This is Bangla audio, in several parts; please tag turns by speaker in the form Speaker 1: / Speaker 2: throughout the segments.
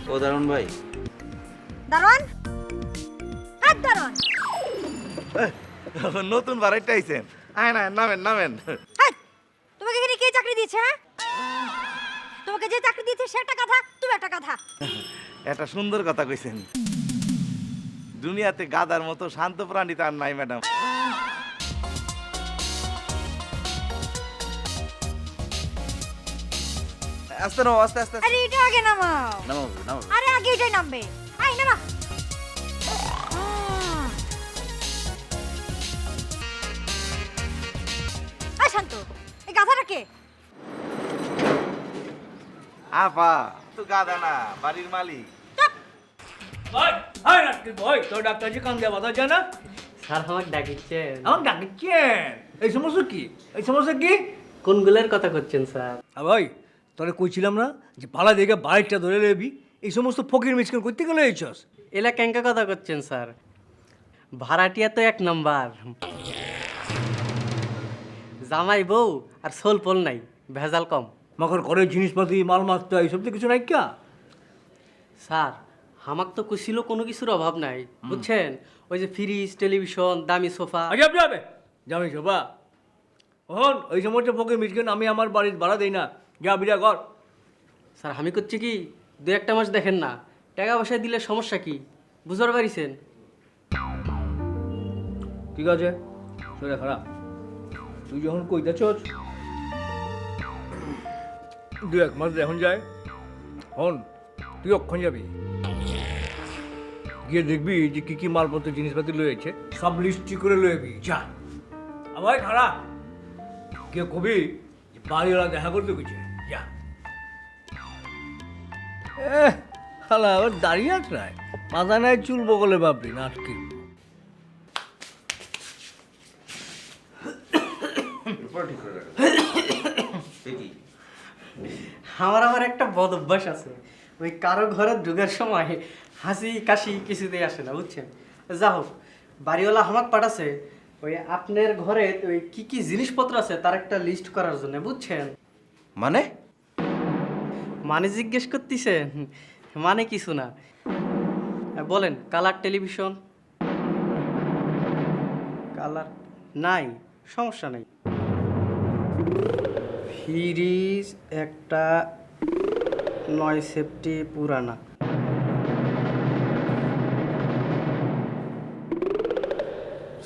Speaker 1: ও দারুণ ভাই,
Speaker 2: দারোয়ান, হাত দারোয়ান।
Speaker 3: নতুন বাড়িটা আইছেন, আয় না, নামেন নামেন।
Speaker 2: হাত, তোমাকে এখানে কে চাকরি দিয়েছে? হ্যাঁ, তোমাকে যে চাকরি দিয়েছে সে একটা কথা, তুমি একটা কথা।
Speaker 3: একটা সুন্দর কথা কইছেন, দুনিয়াতে গাদার মতো শান্ত প্রাণী তার নাই ম্যাডাম।
Speaker 1: আস্তে নাও, আস্তে আস্তে
Speaker 2: আরে এটা আগে নামাও।
Speaker 1: নামাবো নামাবো।
Speaker 2: আরে আগে এটাই নামবে। আই নামা। শান্ত, এই গাধাটা কে?
Speaker 3: আপা তো গাদা না, বাড়ির মালিক।
Speaker 4: ভাই হাই নাকি ভাই, তোর ডাক্তার জি কান দেওয়া কথা জানা?
Speaker 5: স্যার আমাকে ডাকিচ্ছেন?
Speaker 4: আমার ডাকিচ্ছেন? এই সমস্যা কি, এই সমস্যা কি?
Speaker 5: কোনগুলোর কথা করছেন স্যার?
Speaker 4: ভাই তোরে কইছিলাম না যে পালা দেখে বাইকটা ধরে নেবি, এই সমস্ত ফকির মিসকিন করতে গেলে এইছস।
Speaker 5: এলা ক্যাঙ্কা কথা করছেন স্যার? ভাড়াটিয়া তো এক নাম্বার, জামাই বউ আর সোল পোল নাই, ভেজাল কম।
Speaker 4: মাখর ঘরের জিনিসপাতি মালমাত্রা এইসব তো কিছু নাই কা?
Speaker 5: স্যার হামাক তো কুছিল কোনো কিছুর অভাব নাই, বুঝছেন? ওই যে ফ্রিজ, টেলিভিশন, দামি সোফা।
Speaker 4: আজাব যাবে জামি শোভা, ওহন ওই সমস্ত ফকির মিসকিন আমি আমার বাড়ির ভাড়া দেই না, যা বিড়া কর।
Speaker 5: স্যার আমি করছি কি, দু একটা মাস দেখেন না, টাকা পয়সা দিলে সমস্যা কি, বুঝতে পারিছেন?
Speaker 4: ঠিক আছে শরীর খারাপ, তুই যখন কইতেছস দু এক মাস এখন যায়, হন তুই অক্ষণ যাবি, গিয়ে দেখবি যে কি কি মালপত্র জিনিসপাতি লয়েছে সব লিস্টি করে লয়েবি, যা। আবার খারাপ কে কবি যে বাড়িওয়ালা দেখা করতে গেছে, যা। খালা আবার দাঁড়িয়ে আছড়ায়, মাথা নাই চুল বগলে ভাবলি না আজকে।
Speaker 5: আমার একটা বদ অভ্যাস আছে, ওই কারো ঘরে ঢুকার সময় হাসি কাশি কিছুতেই আসে না, বুঝছেন? যা হোক, বাড়িওয়ালা হামাক পাঠাছে ওই আপনার ঘরে ওই কি কি জিনিসপত্র আছে তার একটা লিস্ট করার জন্য, বুঝছেন?
Speaker 1: মানে
Speaker 5: মানে জিজ্ঞেস করতেছেন? মানে কিছু না, বলেন। Colour television? কালার নাই, সমস্যা নেই। ফ্রিজ একটা 9 সেফটি পুরানা,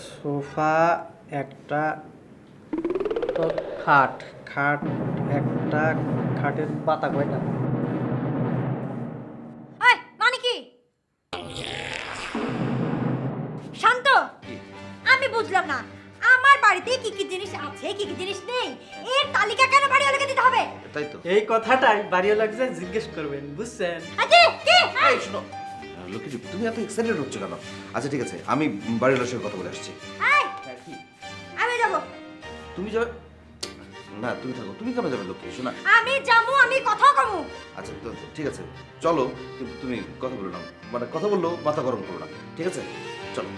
Speaker 5: সোফা একটা, তো খাট খাট একটা, খাটের পাতা কয়টা?
Speaker 2: এই মানে কি? শান্ত, আমি বুঝলাম না আমার বাড়িতে কি কি জিনিস আছে কি কি জিনিস নেই এর তালিকা কেন বাড়িওয়ালাকে দিতে হবে?
Speaker 1: তাই তো।
Speaker 5: এই কথাটাই বাড়িওয়ালাকে জিজ্ঞেস করবেন, বুঝছেন?
Speaker 2: আজে কি?
Speaker 1: এই শোনো লক্ষ্মী, তুমি এত এক্সাইটেড হচ্ছ কেন? আচ্ছা ঠিক আছে, আমি বাড়ির লোকের সাথে কথা বলে আসছি।
Speaker 2: এই, আমি যাব।
Speaker 1: তুমি যাবে না? তুমি থাকো। তুমি কেন যাবে লক্ষ্মী? শোনা,
Speaker 2: আমি যাবো, আমি কথা কমু।
Speaker 1: আচ্ছা তো ঠিক আছে চলো, কিন্তু তুমি কথা বলো না, মানে কথা বললেও মাথা গরম করো না, ঠিক আছে? চলো।